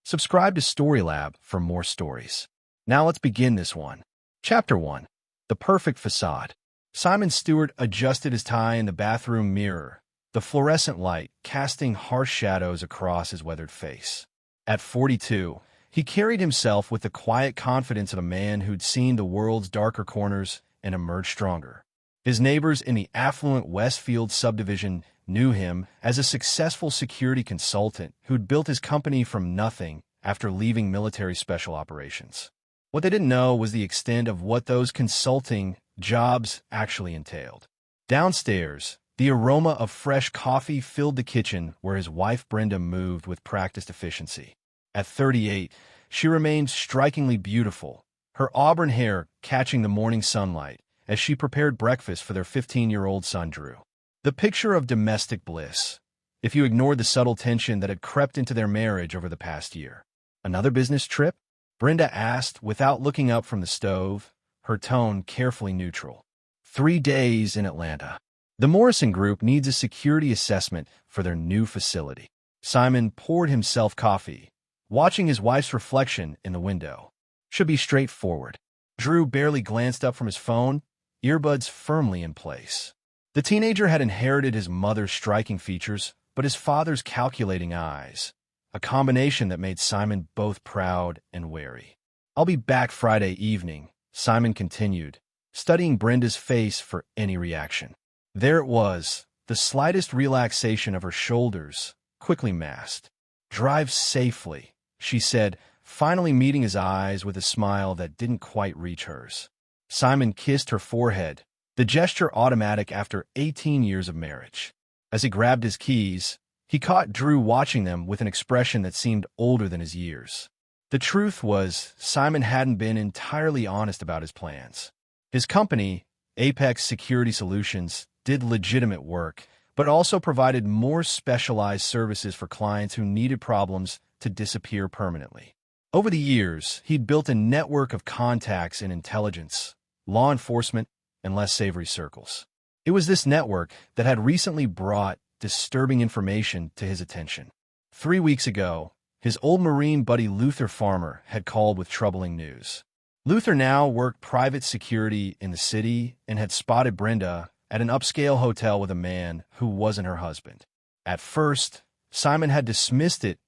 Subscribe to Storylab for more stories. Now let's begin this one. Chapter 1. The Perfect Facade. Simon Stewart adjusted his tie in the bathroom mirror, the fluorescent light casting harsh shadows across his weathered face. At 42, he carried himself with the quiet confidence of a man who'd seen the world's darker corners and emerged stronger. His neighbors in the affluent Westfield subdivision knew him as a successful security consultant who'd built his company from nothing after leaving military special operations. What they didn't know was the extent of what those consulting jobs actually entailed. Downstairs, the aroma of fresh coffee filled the kitchen where his wife Brenda moved with practiced efficiency. At 38, she remained strikingly beautiful, her auburn hair catching the morning sunlight as she prepared breakfast for their 15-year-old son Drew. The picture of domestic bliss, if you ignored the subtle tension that had crept into their marriage over the past year. Another business trip? Brenda asked without looking up from the stove, her tone carefully neutral. 3 days in Atlanta. The Morrison Group needs a security assessment for their new facility. Simon poured himself coffee, watching his wife's reflection in the window. Should be straightforward. Drew barely glanced up from his phone, earbuds firmly in place. The teenager had inherited his mother's striking features, but his father's calculating eyes, a combination that made Simon both proud and wary. "I'll be back Friday evening," Simon continued, studying Brenda's face for any reaction. There it was, the slightest relaxation of her shoulders, quickly masked. "Drive safely," she said, finally meeting his eyes with a smile that didn't quite reach hers. Simon kissed her forehead, the gesture automatic after 18 years of marriage. As he grabbed his keys, he caught Drew watching them with an expression that seemed older than his years. The truth was, Simon hadn't been entirely honest about his plans. His company, Apex Security Solutions, did legitimate work, but also provided more specialized services for clients who needed problems to disappear permanently. Over the years, he'd built a network of contacts in intelligence, law enforcement, and less savory circles. It was this network that had recently brought disturbing information to his attention. 3 weeks ago, his old Marine buddy Luther Farmer had called with troubling news. Luther now worked private security in the city and had spotted Brenda at an upscale hotel with a man who wasn't her husband. At first, Simon had dismissed it.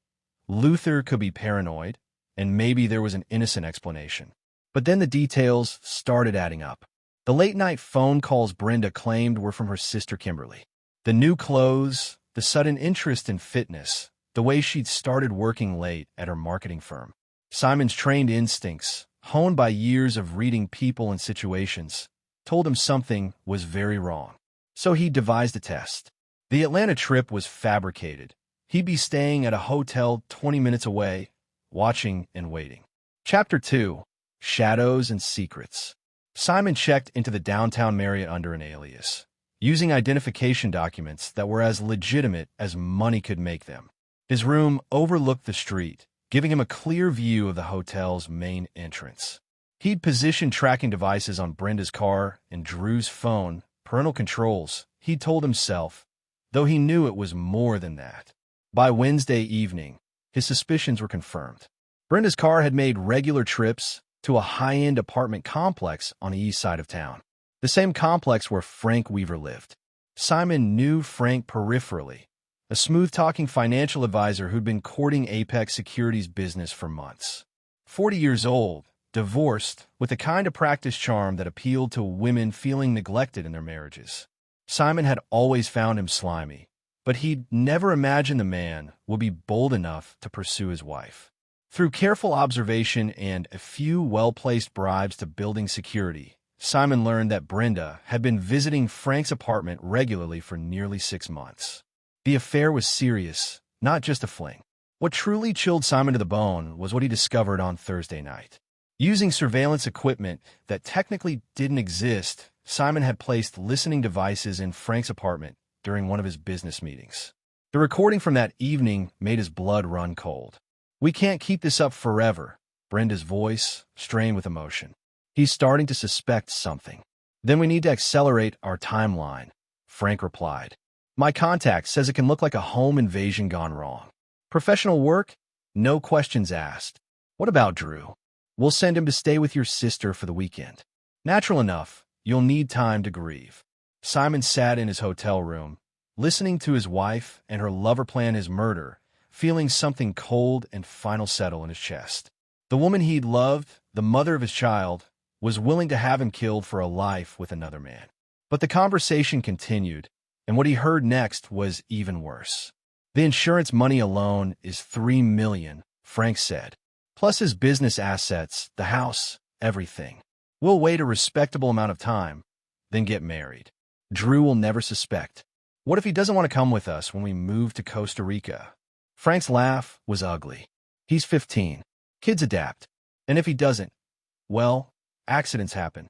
Luther could be paranoid, and maybe there was an innocent explanation. But then the details started adding up. The late-night phone calls Brenda claimed were from her sister Kimberly. The new clothes, the sudden interest in fitness, the way she'd started working late at her marketing firm. Simon's trained instincts, honed by years of reading people and situations, told him something was very wrong. So he devised a test. The Atlanta trip was fabricated. He'd be staying at a hotel 20 minutes away, watching and waiting. Chapter 2. Shadows and Secrets. Simon checked into the downtown Marriott under an alias, using identification documents that were as legitimate as money could make them. His room overlooked the street, giving him a clear view of the hotel's main entrance. He'd positioned tracking devices on Brenda's car and Drew's phone, parental controls, he told himself, though he knew it was more than that. By Wednesday evening, his suspicions were confirmed. Brenda's car had made regular trips to a high-end apartment complex on the east side of town, the same complex where Frank Weaver lived. Simon knew Frank peripherally, a smooth-talking financial advisor who'd been courting Apex Securities business for months. 40 years old, divorced, with the kind of practice charm that appealed to women feeling neglected in their marriages. Simon had always found him slimy, but he'd never imagined the man would be bold enough to pursue his wife. Through careful observation and a few well-placed bribes to building security, Simon learned that Brenda had been visiting Frank's apartment regularly for nearly 6 months. The affair was serious, not just a fling. What truly chilled Simon to the bone was what he discovered on Thursday night. Using surveillance equipment that technically didn't exist, Simon had placed listening devices in Frank's apartment during one of his business meetings. The recording from that evening made his blood run cold. "We can't keep this up forever," Brenda's voice strained with emotion. "He's starting to suspect something." "Then we need to accelerate our timeline," Frank replied. "My contact says it can look like a home invasion gone wrong. Professional work? No questions asked. What about Drew? We'll send him to stay with your sister for the weekend. Natural enough, you'll need time to grieve. Simon sat in his hotel room, listening to his wife and her lover plan his murder, feeling something cold and final settle in his chest. The woman he'd loved, the mother of his child, was willing to have him killed for a life with another man. But the conversation continued, and what he heard next was even worse. The insurance money alone is $3 million, Frank said. Plus his business assets, the house, everything. We'll wait a respectable amount of time, then get married. Drew will never suspect. What if he doesn't want to come with us when we move to Costa Rica? Frank's laugh was ugly. He's 15. Kids adapt. And if he doesn't, well, accidents happen.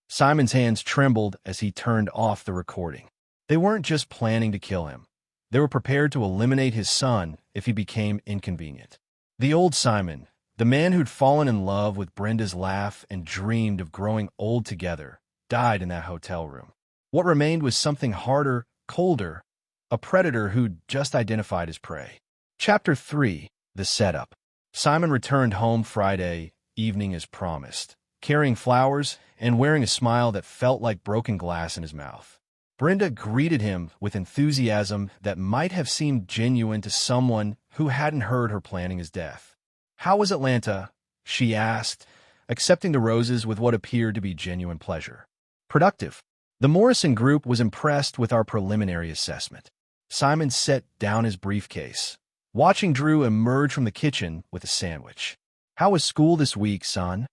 Simon's hands trembled as he turned off the recording. They weren't just planning to kill him. They were prepared to eliminate his son if he became inconvenient. The old Simon, the man who'd fallen in love with Brenda's laugh and dreamed of growing old together, died in that hotel room. What remained was something harder, colder, a predator who'd just identified his prey. Chapter 3. The Setup. Simon returned home Friday evening as promised, carrying flowers and wearing a smile that felt like broken glass in his mouth. Brenda greeted him with enthusiasm that might have seemed genuine to someone who hadn't heard her planning his death. "How was Atlanta?" she asked, accepting the roses with what appeared to be genuine pleasure. "Productive. The Morrison Group was impressed with our preliminary assessment." Simon set down his briefcase, watching Drew emerge from the kitchen with a sandwich. "How was school this week, son?"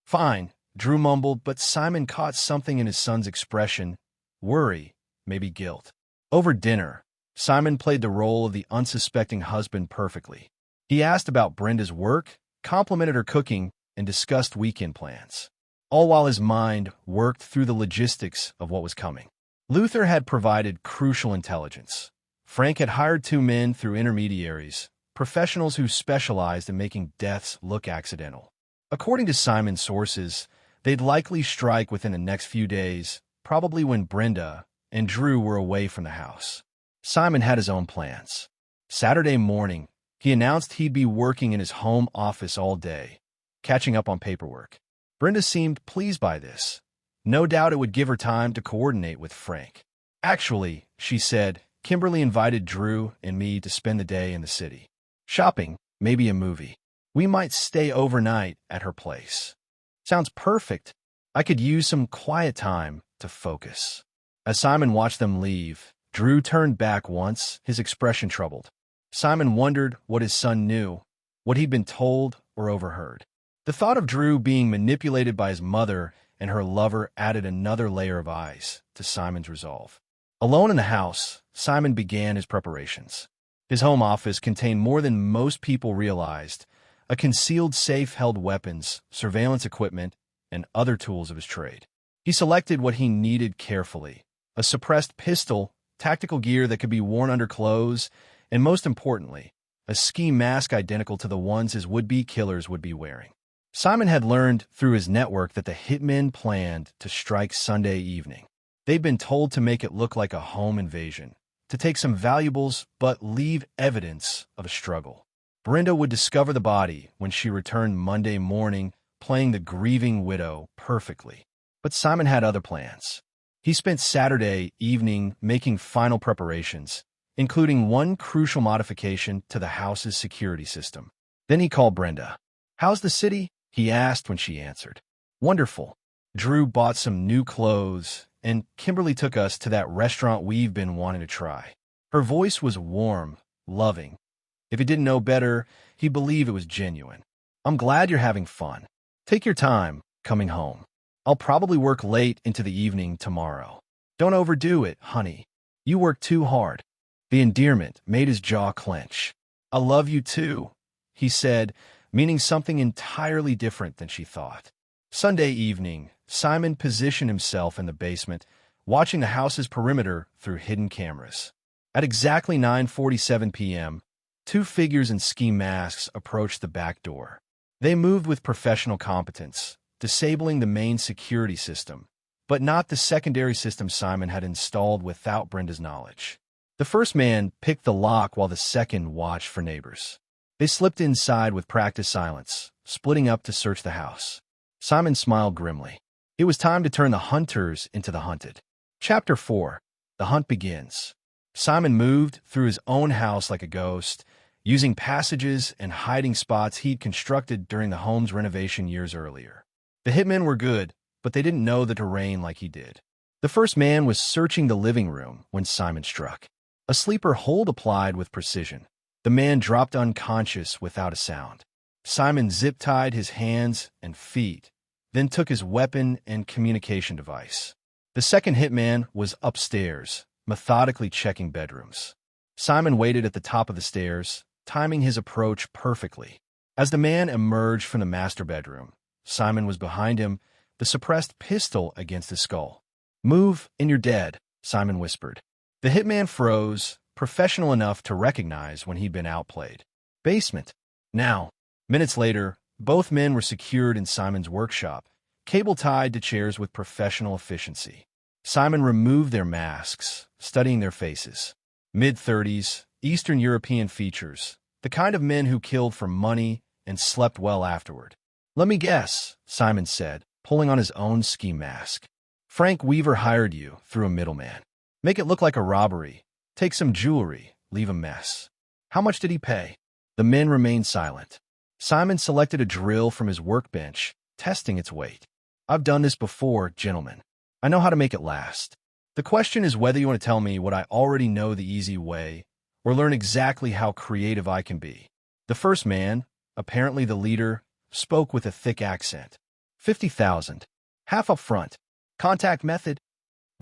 "Fine," Drew mumbled, but Simon caught something in his son's expression. Worry, maybe guilt. Over dinner, Simon played the role of the unsuspecting husband perfectly. He asked about Brenda's work, complimented her cooking, and discussed weekend plans, all while his mind worked through the logistics of what was coming. Luther had provided crucial intelligence. Frank had hired 2 men through intermediaries, professionals who specialized in making deaths look accidental. According to Simon's sources, they'd likely strike within the next few days, probably when Brenda and Drew were away from the house. Simon had his own plans. Saturday morning, he announced he'd be working in his home office all day, catching up on paperwork. Brenda seemed pleased by this. No doubt it would give her time to coordinate with Frank. "Actually," she said, "Kimberly invited Drew and me to spend the day in the city. Shopping, maybe a movie. We might stay overnight at her place." "Sounds perfect. I could use some quiet time to focus." As Simon watched them leave, Drew turned back once, his expression troubled. Simon wondered what his son knew, what he'd been told or overheard. The thought of Drew being manipulated by his mother and her lover added another layer of ice to Simon's resolve. Alone in the house, Simon began his preparations. His home office contained more than most people realized. A concealed safe held weapons, surveillance equipment, and other tools of his trade. He selected what he needed carefully: a suppressed pistol, tactical gear that could be worn under clothes, and most importantly, a ski mask identical to the ones his would-be killers would be wearing. Simon had learned through his network that the Hitmen planned to strike Sunday evening. They'd been told to make it look like a home invasion, to take some valuables but leave evidence of a struggle. Brenda would discover the body when she returned Monday morning, playing the grieving widow perfectly. But Simon had other plans. He spent Saturday evening making final preparations, including one crucial modification to the house's security system. Then he called Brenda. "How's the city?" he asked when she answered. "Wonderful. Drew bought some new clothes, and Kimberly took us to that restaurant we've been wanting to try." Her voice was warm, loving. If he didn't know better, he believed it was genuine. "I'm glad you're having fun. Take your time coming home. I'll probably work late into the evening tomorrow. Don't overdo it, honey. You work too hard." The endearment made his jaw clench. "I love you too," he said, meaning something entirely different than she thought. Sunday evening, Simon positioned himself in the basement, watching the house's perimeter through hidden cameras. At exactly 9:47 p.m., 2 figures in ski masks approached the back door. They moved with professional competence, disabling the main security system, but not the secondary system Simon had installed without Brenda's knowledge. The first man picked the lock while the second watched for neighbors. They slipped inside with practiced silence, splitting up to search the house. Simon smiled grimly. It was time to turn the hunters into the hunted. Chapter 4. The hunt begins. Simon moved through his own house like a ghost, using passages and hiding spots he'd constructed during the home's renovation years earlier. The hitmen were good, but they didn't know the terrain like he did. The first man was searching the living room when Simon struck. A sleeper hold applied with precision. The man dropped unconscious without a sound. Simon zip-tied his hands and feet, then took his weapon and communication device. The second hitman was upstairs, methodically checking bedrooms. Simon waited at the top of the stairs, timing his approach perfectly. As the man emerged from the master bedroom, Simon was behind him, the suppressed pistol against his skull. "Move, and you're dead," Simon whispered. The hitman froze, professional enough to recognize when he'd been outplayed. "Basement. Now." Minutes later, both men were secured in Simon's workshop, cable tied to chairs with professional efficiency. Simon removed their masks, studying their faces. Mid-30s, Eastern European features, the kind of men who killed for money and slept well afterward. "Let me guess," Simon said, pulling on his own ski mask. "Frank Weaver hired you through a middleman. Make it look like a robbery. Take some jewelry, leave a mess. How much did he pay?" The men remained silent. Simon selected a drill from his workbench, testing its weight. "I've done this before, gentlemen. I know how to make it last. The question is whether you want to tell me what I already know the easy way, or learn exactly how creative I can be." The first man, apparently the leader, spoke with a thick accent. 50,000. Half up front. Contact method?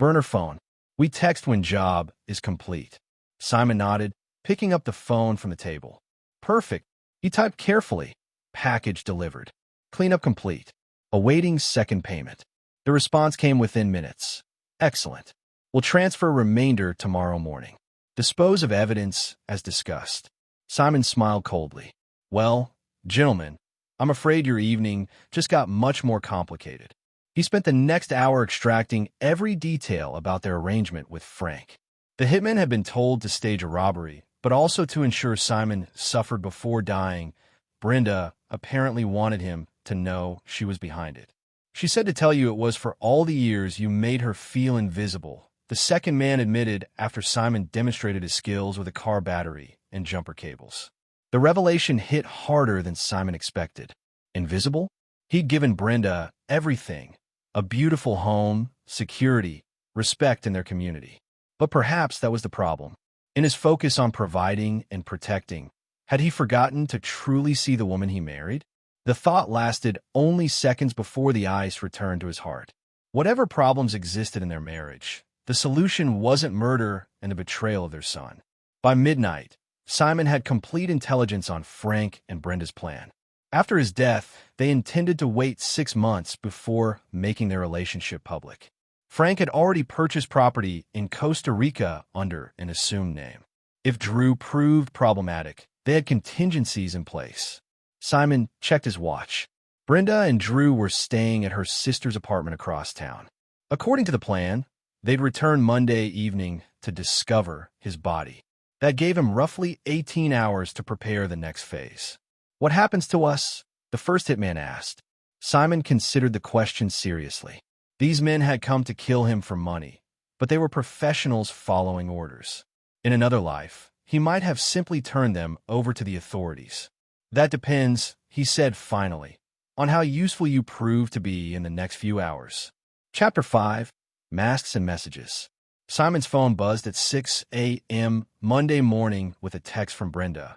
Burner phone. We text when job is complete." Simon nodded, picking up the phone from the table. "Perfect." He typed carefully. "Package delivered. Cleanup complete. Awaiting second payment." The response came within minutes. "Excellent. We'll transfer remainder tomorrow morning. Dispose of evidence as discussed." Simon smiled coldly. "Well, gentlemen, I'm afraid your evening just got much more complicated." He spent the next hour extracting every detail about their arrangement with Frank. The hitmen had been told to stage a robbery, but also to ensure Simon suffered before dying. Brenda apparently wanted him to know she was behind it. "She said to tell you it was for all the years you made her feel invisible," the second man admitted after Simon demonstrated his skills with a car battery and jumper cables. The revelation hit harder than Simon expected. Invisible? He'd given Brenda everything: a beautiful home, security, respect in their community. But perhaps that was the problem. In his focus on providing and protecting, had he forgotten to truly see the woman he married? The thought lasted only seconds before the ice returned to his heart. Whatever problems existed in their marriage, the solution wasn't murder and the betrayal of their son. By midnight, Simon had complete intelligence on Frank and Brenda's plan. After his death, they intended to wait 6 months before making their relationship public. Frank had already purchased property in Costa Rica under an assumed name. If Drew proved problematic, they had contingencies in place. Simon checked his watch. Brenda and Drew were staying at her sister's apartment across town. According to the plan, they'd return Monday evening to discover his body. That gave him roughly 18 hours to prepare the next phase. "What happens to us?" the first hitman asked. Simon considered the question seriously. These men had come to kill him for money, but they were professionals following orders. In another life, he might have simply turned them over to the authorities. "That depends," he said finally, "on how useful you prove to be in the next few hours." Chapter 5. Masks and Messages. Simon's phone buzzed at 6 a.m. Monday morning with a text from Brenda.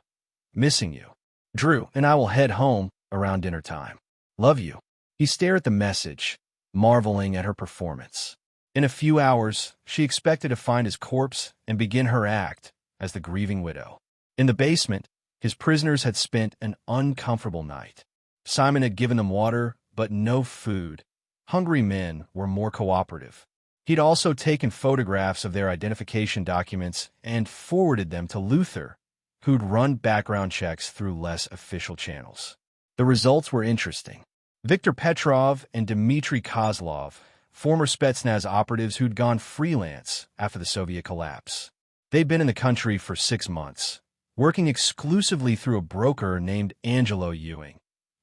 "Missing you. Drew and I will head home around dinner time. Love you." He stared at the message, marveling at her performance. In a few hours, she expected to find his corpse and begin her act as the grieving widow. In the basement, his prisoners had spent an uncomfortable night. Simon had given them water, but no food. Hungry men were more cooperative. He'd also taken photographs of their identification documents and forwarded them to Luther, who'd run background checks through less official channels. The results were interesting. Viktor Petrov and Dmitry Kozlov, former Spetsnaz operatives who'd gone freelance after the Soviet collapse. They'd been in the country for 6 months, working exclusively through a broker named Angelo Ewing,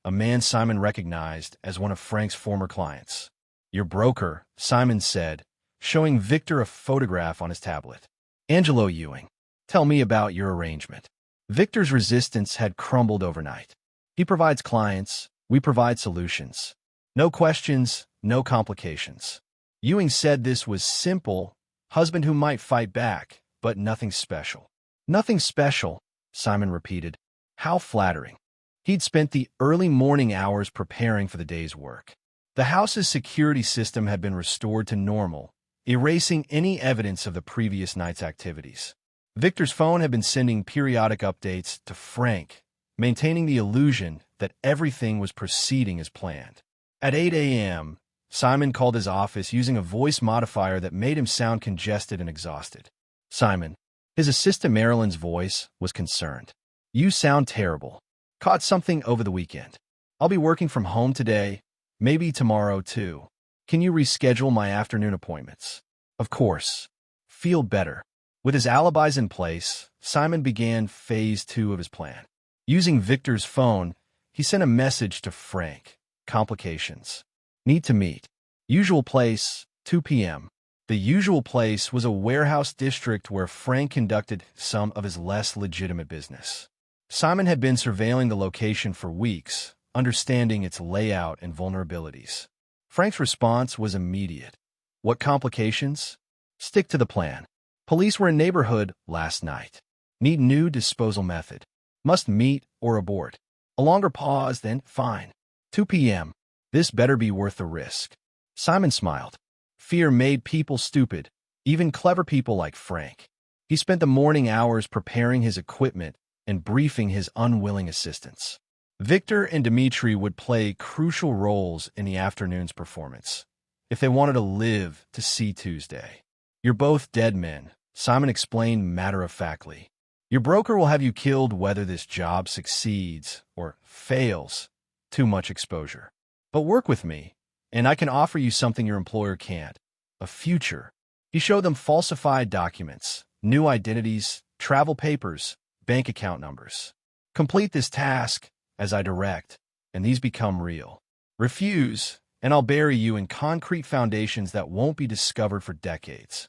a man Simon recognized as one of Frank's former clients. "Your broker," Simon said, showing Victor a photograph on his tablet. "Angelo Ewing, tell me about your arrangement." Victor's resistance had crumbled overnight. "He provides clients, we provide solutions. No questions, no complications." Ewing said this was simple, husband who might fight back, but nothing special. "Nothing special," Simon repeated. How flattering. He'd spent the early morning hours preparing for the day's work. The house's security system had been restored to normal, erasing any evidence of the previous night's activities. Victor's phone had been sending periodic updates to Frank, maintaining the illusion that everything was proceeding as planned. At 8 a.m., Simon called his office using a voice modifier that made him sound congested and exhausted. "Simon," his assistant Marilyn's voice was concerned. "You sound terrible. Caught something over the weekend. I'll be working from home today, maybe tomorrow too. Can you reschedule my afternoon appointments?" "Of course. Feel better." With his alibis in place, Simon began phase 2 of his plan. Using Victor's phone, he sent a message to Frank. Complications. Need to meet. Usual place, 2 p.m. The usual place was a warehouse district where Frank conducted some of his less legitimate business. Simon had been surveilling the location for weeks, understanding its layout and vulnerabilities. Frank's response was immediate. "What complications? Stick to the plan. Police were in neighborhood last night. Need new disposal method. Must meet or abort." A longer pause, then, "Fine. 2 p.m. This better be worth the risk." Simon smiled. Fear made people stupid, even clever people like Frank. He spent the morning hours preparing his equipment and briefing his unwilling assistants. Victor and Dmitri would play crucial roles in the afternoon's performance, if they wanted to live to see Tuesday. "You're both dead men," Simon explained matter-of-factly. "Your broker will have you killed whether this job succeeds or fails. Too much exposure. But work with me, and I can offer you something your employer can't. A future." He showed them falsified documents, new identities, travel papers, bank account numbers. "Complete this task, as I direct, and these become real. Refuse, and I'll bury you in concrete foundations that won't be discovered for decades."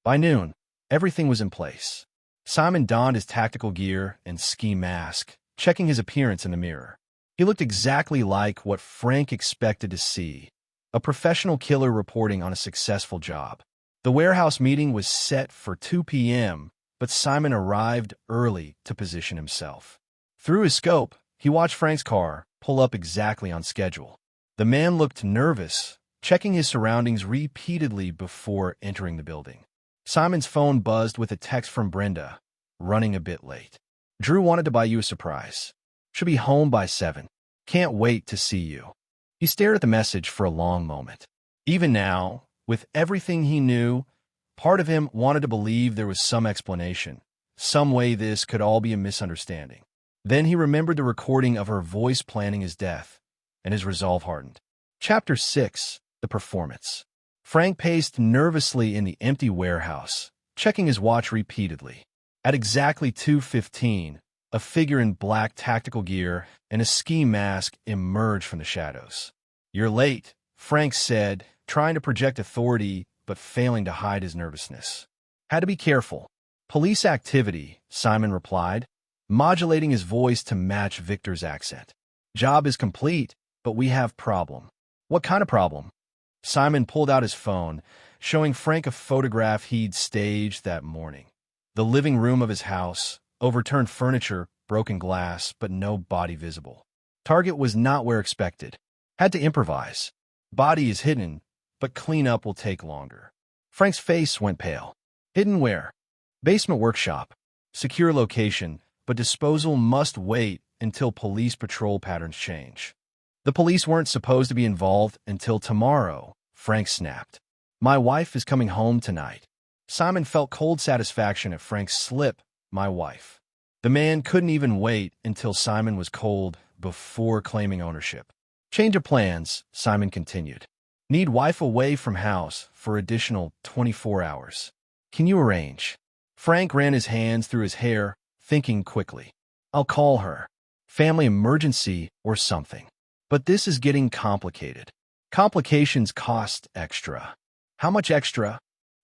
By noon, everything was in place. Simon donned his tactical gear and ski mask, checking his appearance in the mirror. He looked exactly like what Frank expected to see, a professional killer reporting on a successful job. The warehouse meeting was set for 2 p.m., but Simon arrived early to position himself. Through his scope, he watched Frank's car pull up exactly on schedule. The man looked nervous, checking his surroundings repeatedly before entering the building. Simon's phone buzzed with a text from Brenda, "Running a bit late. Drew wanted to buy you a surprise. Should be home by 7. Can't wait to see you." He stared at the message for a long moment. Even now, with everything he knew, part of him wanted to believe there was some explanation, some way this could all be a misunderstanding. Then he remembered the recording of her voice planning his death, and his resolve hardened. Chapter 6. The Performance. Frank paced nervously in the empty warehouse, checking his watch repeatedly. At exactly 2:15, a figure in black tactical gear and a ski mask emerged from the shadows. "You're late," Frank said, trying to project authority but failing to hide his nervousness. "Had to be careful. Police activity," Simon replied, modulating his voice to match Victor's accent. "Job is complete, but we have problem." "What kind of problem?" Simon pulled out his phone, showing Frank a photograph he'd staged that morning. The living room of his house, overturned furniture, broken glass, but no body visible. Target was not where expected. Had to improvise. Body is hidden, but cleanup will take longer. Frank's face went pale. "Hidden where?" "Basement workshop. Secure location, but disposal must wait until police patrol patterns change." "The police weren't supposed to be involved until tomorrow," Frank snapped. "My wife is coming home tonight." Simon felt cold satisfaction at Frank's slip, "my wife." The man couldn't even wait until Simon was cold before claiming ownership. "Change of plans," Simon continued. "Need wife away from house for additional 24 hours. Can you arrange?" Frank ran his hands through his hair, thinking quickly. I'll call her. Family emergency or something. But this is getting complicated. Complications cost extra. How much extra?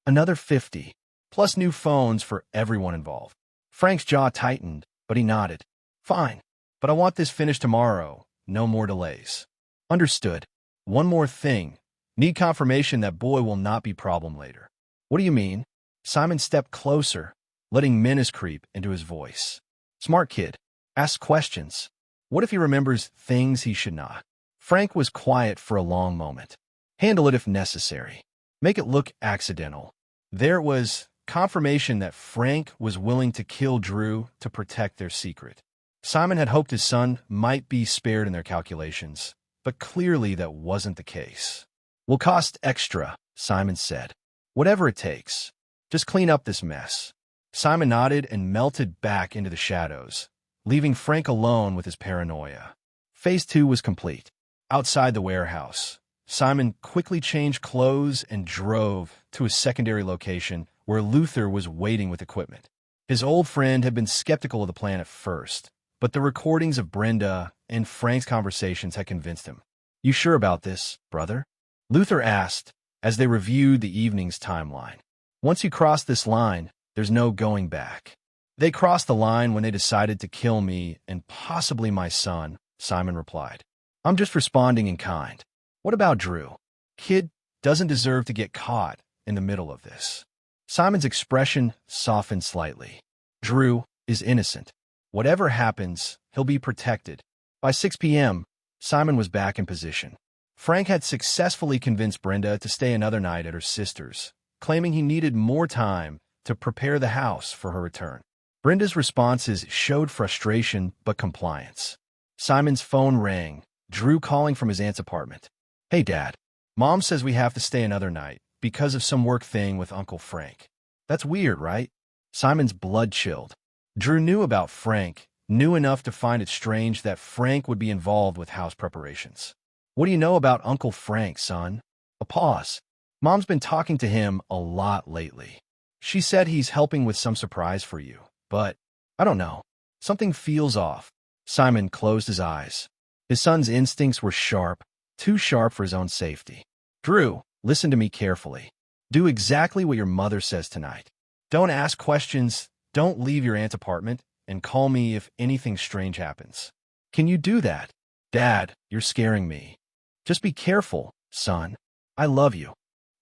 Another 50, plus new phones for everyone involved. Frank's jaw tightened, but he nodded. Fine, but I want this finished tomorrow. No more delays. Understood. One more thing. Need confirmation that boy will not be problem later. What do you mean? Simon stepped closer, letting menace creep into his voice. Smart kid. Asks questions. What if he remembers things he should not? Frank was quiet for a long moment. Handle it if necessary. Make it look accidental. There was confirmation that Frank was willing to kill Drew to protect their secret. Simon had hoped his son might be spared in their calculations, but clearly that wasn't the case. Will cost extra, Simon said. Whatever it takes. Just clean up this mess. Simon nodded and melted back into the shadows, leaving Frank alone with his paranoia. Phase 2 was complete. Outside the warehouse, Simon quickly changed clothes and drove to a secondary location where Luther was waiting with equipment. His old friend had been skeptical of the plan at first, but the recordings of Brenda and Frank's conversations had convinced him. You sure about this, brother? Luther asked as they reviewed the evening's timeline. Once you cross this line, there's no going back. They crossed the line when they decided to kill me and possibly my son, Simon replied. I'm just responding in kind. What about Drew? Kid doesn't deserve to get caught in the middle of this. Simon's expression softened slightly. Drew is innocent. Whatever happens, he'll be protected. By 6 p.m., Simon was back in position. Frank had successfully convinced Brenda to stay another night at her sister's, claiming he needed more time to prepare the house for her return. Brenda's responses showed frustration but compliance. Simon's phone rang, Drew calling from his aunt's apartment. Hey, Dad. Mom says we have to stay another night because of some work thing with Uncle Frank. That's weird, right? Simon's blood chilled. Drew knew about Frank, knew enough to find it strange that Frank would be involved with house preparations. What do you know about Uncle Frank, son? A pause. Mom's been talking to him a lot lately. She said he's helping with some surprise for you, but I don't know. Something feels off. Simon closed his eyes. His son's instincts were sharp, too sharp for his own safety. Drew, listen to me carefully. Do exactly what your mother says tonight. Don't ask questions, don't leave your aunt's apartment, and call me if anything strange happens. Can you do that? Dad, you're scaring me. Just be careful, son. I love you.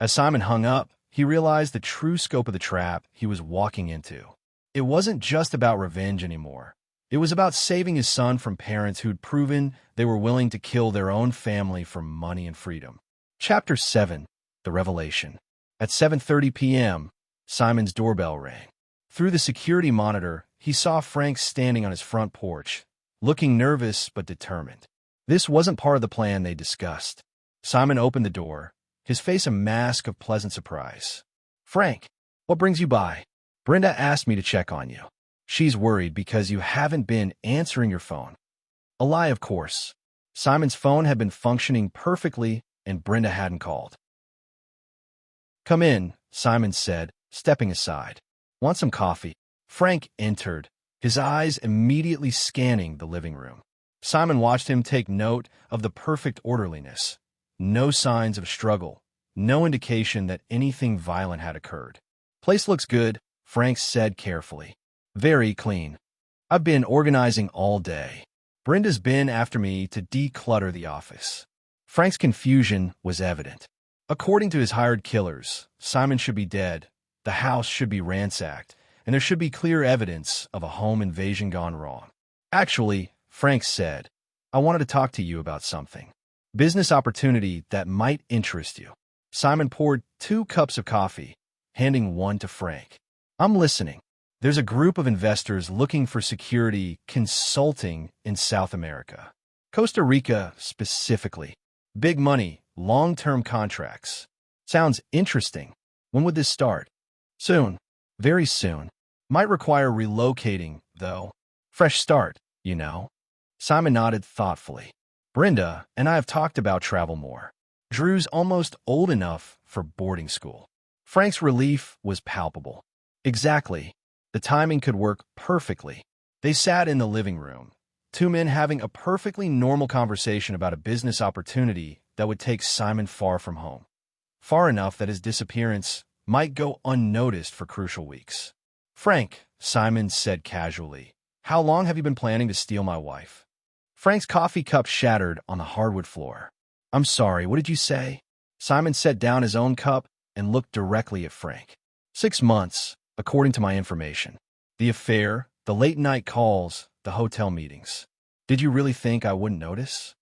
As Simon hung up, he realized the true scope of the trap he was walking into. It wasn't just about revenge anymore. It was about saving his son from parents who'd proven they were willing to kill their own family for money and freedom. Chapter 7. The Revelation. At 7:30 p.m., Simon's doorbell rang. Through the security monitor, he saw Frank standing on his front porch, looking nervous but determined. This wasn't part of the plan they discussed. Simon opened the door, his face a mask of pleasant surprise. Frank, what brings you by? Brenda asked me to check on you. She's worried because you haven't been answering your phone. A lie, of course. Simon's phone had been functioning perfectly and Brenda hadn't called. Come in, Simon said, stepping aside. Want some coffee? Frank entered, his eyes immediately scanning the living room. Simon watched him take note of the perfect orderliness. No signs of struggle, no indication that anything violent had occurred. Place looks good, Frank said carefully. Very clean. I've been organizing all day. Brenda's been after me to declutter the office. Frank's confusion was evident. According to his hired killers, Simon should be dead, the house should be ransacked, and there should be clear evidence of a home invasion gone wrong. Actually, Frank said, I wanted to talk to you about something. Business opportunity that might interest you. Simon poured 2 cups of coffee, handing one to Frank. I'm listening. There's a group of investors looking for security consulting in South America. Costa Rica specifically. Big money, long-term contracts. Sounds interesting. When would this start? Soon. Very soon. Might require relocating, though. Fresh start, you know. Simon nodded thoughtfully. Brenda and I have talked about travel more. Drew's almost old enough for boarding school. Frank's relief was palpable. Exactly. The timing could work perfectly. They sat in the living room, two men having a perfectly normal conversation about a business opportunity that would take Simon far from home. Far enough that his disappearance might go unnoticed for crucial weeks. "Frank," Simon said casually, "how long have you been planning to steal my wife?" Frank's coffee cup shattered on the hardwood floor. "I'm sorry, what did you say?" Simon set down his own cup and looked directly at Frank. 6 months, according to my information. The affair, the late-night calls, the hotel meetings. Did you really think I wouldn't notice?"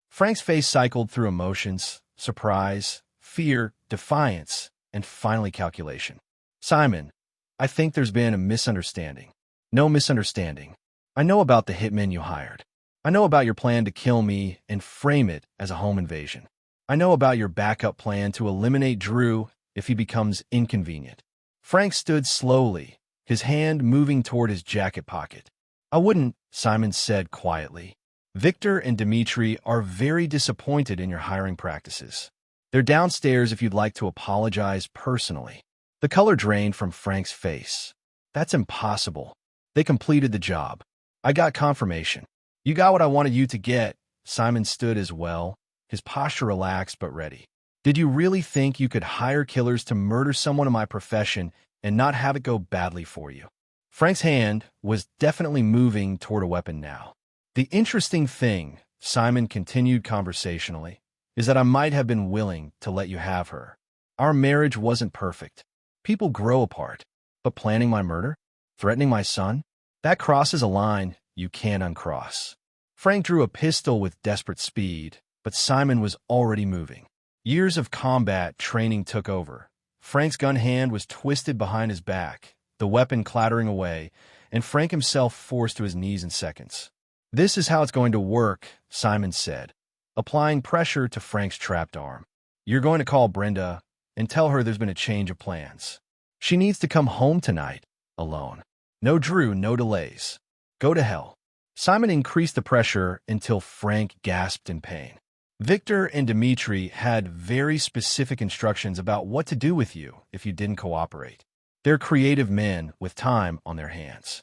Frank's face cycled through emotions: surprise, fear, defiance, and finally calculation. "Simon, I think there's been a misunderstanding." "No misunderstanding. I know about the hitmen you hired. I know about your plan to kill me and frame it as a home invasion. I know about your backup plan to eliminate Drew if he becomes inconvenient." Frank stood slowly, his hand moving toward his jacket pocket. "I wouldn't," Simon said quietly. "Victor and Dmitri are very disappointed in your hiring practices. They're downstairs if you'd like to apologize personally." The color drained from Frank's face. "That's impossible. They completed the job. I got confirmation." "You got what I wanted you to get." Simon stood as well, his posture relaxed but ready. "Did you really think you could hire killers to murder someone in my profession and not have it go badly for you?" Frank's hand was definitely moving toward a weapon now. "The interesting thing," Simon continued conversationally, "is that I might have been willing to let you have her. Our marriage wasn't perfect. People grow apart. But planning my murder? Threatening my son? That crosses a line you can't uncross." Frank drew a pistol with desperate speed, but Simon was already moving. Years of combat training took over. Frank's gun hand was twisted behind his back, the weapon clattering away, and Frank himself forced to his knees in seconds. "This is how it's going to work," Simon said, applying pressure to Frank's trapped arm. "You're going to call Brenda and tell her there's been a change of plans. She needs to come home tonight, alone. No Drew, no delays. Go to hell." Simon increased the pressure until Frank gasped in pain. "Victor and Dmitri had very specific instructions about what to do with you if you didn't cooperate. They're creative men with time on their hands."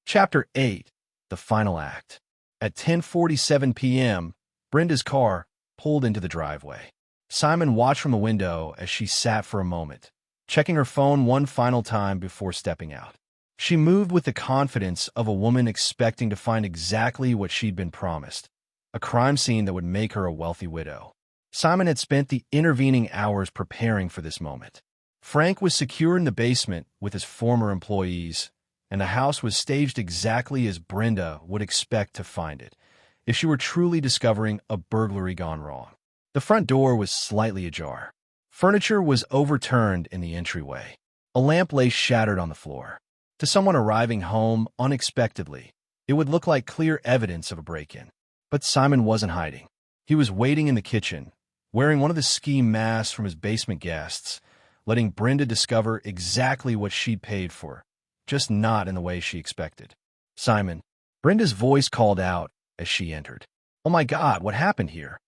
Chapter 8, the final act. At 10:47 p.m., Brenda's car pulled into the driveway. Simon watched from the window as she sat for a moment, checking her phone one final time before stepping out. She moved with the confidence of a woman expecting to find exactly what she'd been promised: a crime scene that would make her a wealthy widow. Simon had spent the intervening hours preparing for this moment. Frank was secure in the basement with his former employees, and the house was staged exactly as Brenda would expect to find it if she were truly discovering a burglary gone wrong. The front door was slightly ajar. Furniture was overturned in the entryway. A lamp lay shattered on the floor. To someone arriving home unexpectedly, it would look like clear evidence of a break-in. But Simon wasn't hiding. He was waiting in the kitchen, wearing one of the ski masks from his basement guests, letting Brenda discover exactly what she'd paid for, just not in the way she expected. "Simon." Brenda's voice called out as she entered. "Oh my God, what happened here?"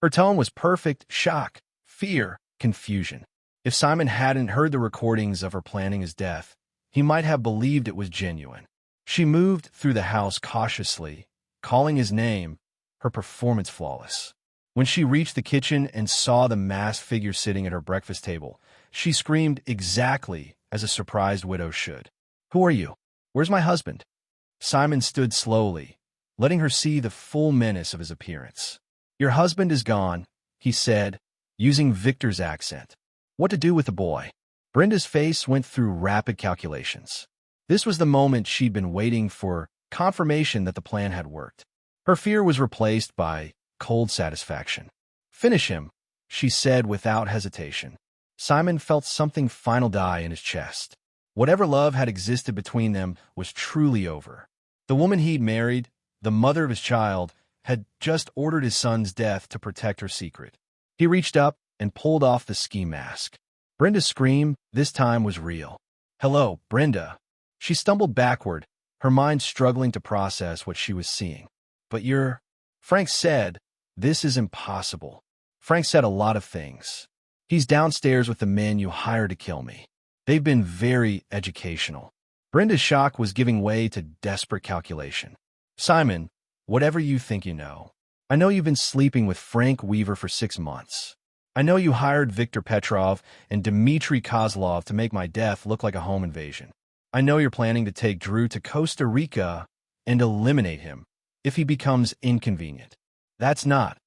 Her tone was perfect: shock, fear, confusion. If Simon hadn't heard the recordings of her planning his death, he might have believed it was genuine. She moved through the house cautiously, calling his name, her performance flawless. When she reached the kitchen and saw the masked figure sitting at her breakfast table, she screamed exactly as a surprised widow should. "Who are you? Where's my husband?" Simon stood slowly, letting her see the full menace of his appearance. "Your husband is gone," he said, using Victor's accent. "What to do with the boy?" Brenda's face went through rapid calculations. This was the moment she'd been waiting for, confirmation that the plan had worked. Her fear was replaced by cold satisfaction. "Finish him," she said without hesitation. Simon felt something final die in his chest. Whatever love had existed between them was truly over. The woman he'd married, the mother of his child, had just ordered his son's death to protect her secret. He reached up and pulled off the ski mask. Brenda's scream, this time, was real. "Hello, Brenda." She stumbled backward, her mind struggling to process what she was seeing. "But you're—" Frank said, "This is impossible." Frank said a lot of things. "He's downstairs with the men you hired to kill me. They've been very educational." Brenda's shock was giving way to desperate calculation. Simon, whatever you think you know. I know you've been sleeping with Frank Weaver for 6 months. I know you hired Viktor Petrov and Dmitry Kozlov to make my death look like a home invasion. I know you're planning to take Drew to Costa Rica and eliminate him if he becomes inconvenient. That's not.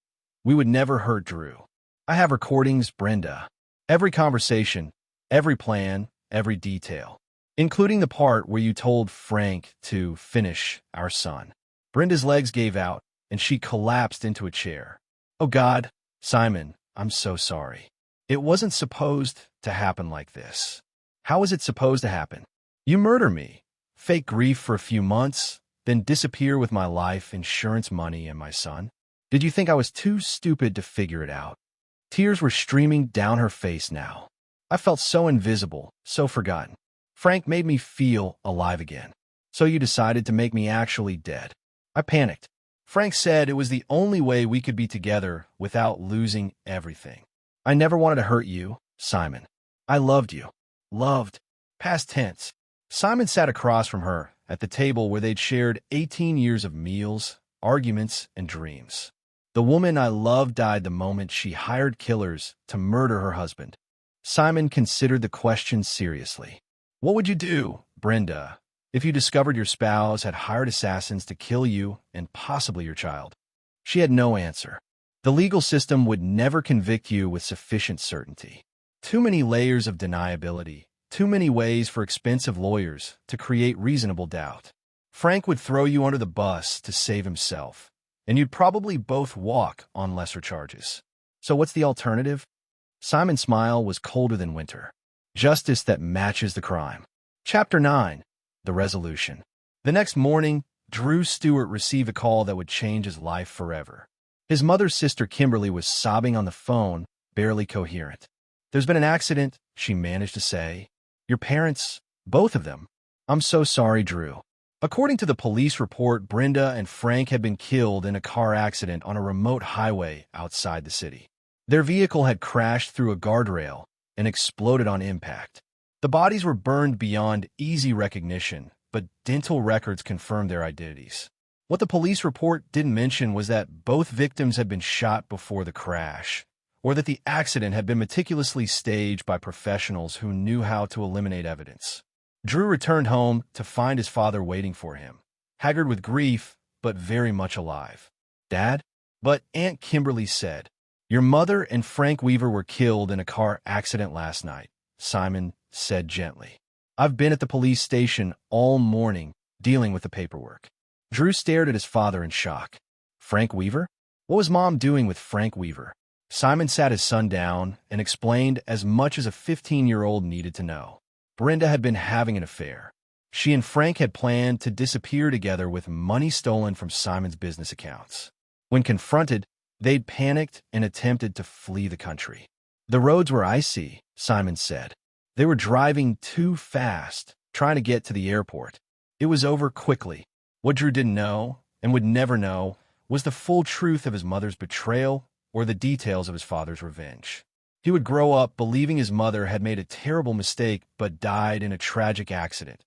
We would never hurt Drew. I have recordings, Brenda. Every conversation, every plan, every detail, including the part where you told Frank to finish our son. Brenda's legs gave out, and she collapsed into a chair. Oh God, Simon, I'm so sorry. It wasn't supposed to happen like this. How was it supposed to happen? You murder me, fake grief for a few months, then disappear with my life, insurance money, and my son? Did you think I was too stupid to figure it out? Tears were streaming down her face now. I felt so invisible, so forgotten. Frank made me feel alive again. So you decided to make me actually dead. I panicked. Frank said it was the only way we could be together without losing everything. I never wanted to hurt you, Simon. I loved you. Loved. Past tense. Simon sat across from her at the table where they'd shared 18 years of meals, arguments, and dreams. The woman I loved died the moment she hired killers to murder her husband. Simon considered the question seriously. What would you do, Brenda, if you discovered your spouse had hired assassins to kill you and possibly your child? She had no answer. The legal system would never convict you with sufficient certainty. Too many layers of deniability. Too many ways for expensive lawyers to create reasonable doubt. Frank would throw you under the bus to save himself, and you'd probably both walk on lesser charges. So what's the alternative? Simon's smile was colder than winter. Justice that matches the crime. Chapter 9. The Resolution. The next morning, Drew Stewart received a call that would change his life forever. His mother's sister Kimberly was sobbing on the phone, barely coherent. There's been an accident, she managed to say. Your parents, both of them. I'm so sorry, Drew. According to the police report, Brenda and Frank had been killed in a car accident on a remote highway outside the city. Their vehicle had crashed through a guardrail and exploded on impact. The bodies were burned beyond easy recognition, but dental records confirmed their identities. What the police report didn't mention was that both victims had been shot before the crash, or that the accident had been meticulously staged by professionals who knew how to eliminate evidence. Drew returned home to find his father waiting for him, haggard with grief, but very much alive. Dad? But Aunt Kimberly said, your mother and Frank Weaver were killed in a car accident last night, Simon said gently. I've been at the police station all morning dealing with the paperwork. Drew stared at his father in shock. Frank Weaver? What was Mom doing with Frank Weaver? Simon sat his son down and explained as much as a 15-year-old needed to know. Brenda had been having an affair. She and Frank had planned to disappear together with money stolen from Simon's business accounts. When confronted, they'd panicked and attempted to flee the country. The roads were icy, Simon said. They were driving too fast, trying to get to the airport. It was over quickly. What Drew didn't know, and would never know, was the full truth of his mother's betrayal or the details of his father's revenge. He would grow up believing his mother had made a terrible mistake but died in a tragic accident,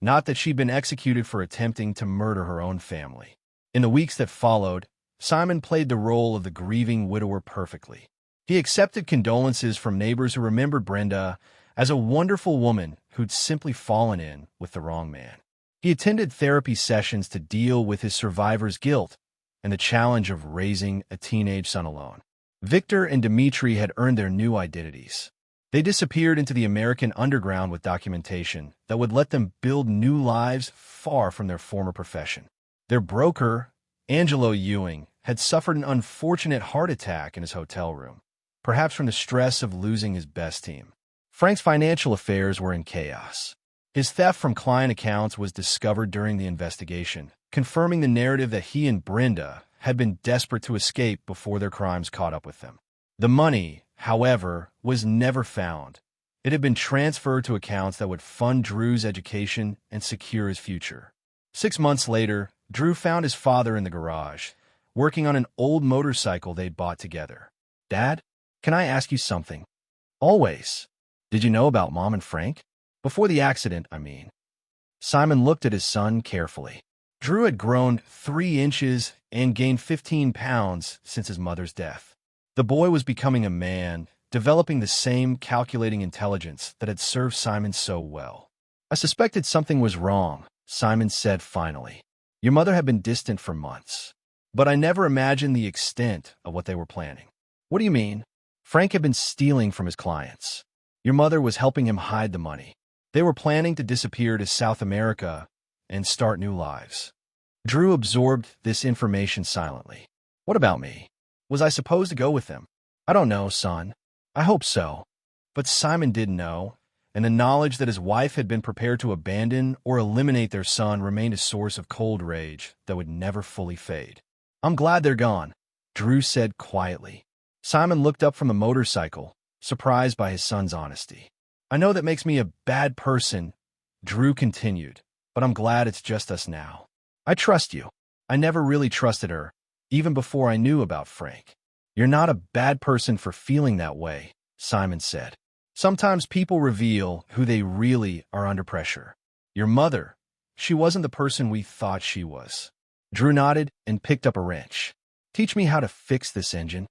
not that she'd been executed for attempting to murder her own family. In the weeks that followed, Simon played the role of the grieving widower perfectly. He accepted condolences from neighbors who remembered Brenda as a wonderful woman who'd simply fallen in with the wrong man. He attended therapy sessions to deal with his survivor's guilt and the challenge of raising a teenage son alone. Viktor and Dmitry had earned their new identities. They disappeared into the American underground with documentation that would let them build new lives far from their former profession. Their broker, Angelo Ewing, had suffered an unfortunate heart attack in his hotel room, perhaps from the stress of losing his best team. Frank's financial affairs were in chaos. His theft from client accounts was discovered during the investigation, confirming the narrative that he and Brenda had been desperate to escape before their crimes caught up with them. The money, however, was never found. It had been transferred to accounts that would fund Drew's education and secure his future. 6 months later, Drew found his father in the garage, working on an old motorcycle they'd bought together. Dad, can I ask you something? Always. Did you know about Mom and Frank? Before the accident, I mean. Simon looked at his son carefully. Drew had grown 3 inches and gained 15 pounds since his mother's death. The boy was becoming a man, developing the same calculating intelligence that had served Simon so well. I suspected something was wrong, Simon said finally. Your mother had been distant for months, but I never imagined the extent of what they were planning. What do you mean? Frank had been stealing from his clients. Your mother was helping him hide the money. They were planning to disappear to South America and start new lives. Drew absorbed this information silently. What about me? Was I supposed to go with them? I don't know, son. I hope so. But Simon didn't know, and the knowledge that his wife had been prepared to abandon or eliminate their son remained a source of cold rage that would never fully fade. I'm glad they're gone, Drew said quietly. Simon looked up from the motorcycle, surprised by his son's honesty. I know that makes me a bad person, Drew continued, but I'm glad it's just us now. I trust you. I never really trusted her, even before I knew about Frank. You're not a bad person for feeling that way, Simon said. Sometimes people reveal who they really are under pressure. Your mother, she wasn't the person we thought she was. Drew nodded and picked up a wrench. Teach me how to fix this engine.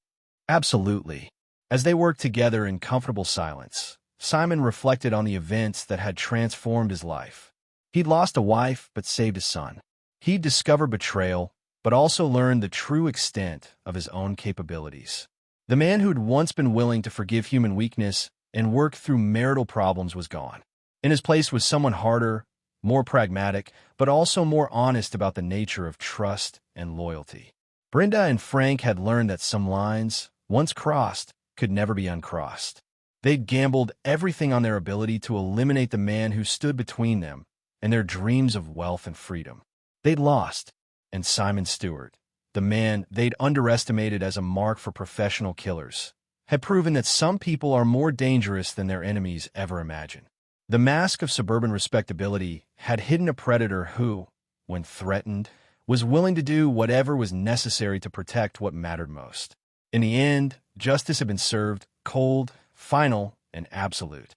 Absolutely. As they worked together in comfortable silence, Simon reflected on the events that had transformed his life. He'd lost a wife but saved his son. He'd discovered betrayal, but also learned the true extent of his own capabilities. The man who'd once been willing to forgive human weakness and work through marital problems was gone. In his place was someone harder, more pragmatic, but also more honest about the nature of trust and loyalty. Brenda and Frank had learned that some lines, once crossed, could never be uncrossed. They'd gambled everything on their ability to eliminate the man who stood between them and their dreams of wealth and freedom. They'd lost, and Simon Stewart, the man they'd underestimated as a mark for professional killers, had proven that some people are more dangerous than their enemies ever imagined. The mask of suburban respectability had hidden a predator who, when threatened, was willing to do whatever was necessary to protect what mattered most. In the end, justice had been served, cold, final, and absolute.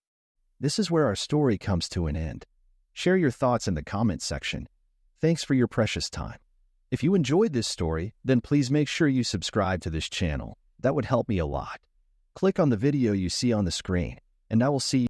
This is where our story comes to an end. Share your thoughts in the comments section. Thanks for your precious time. If you enjoyed this story, then please make sure you subscribe to this channel. That would help me a lot. Click on the video you see on the screen, and I will see you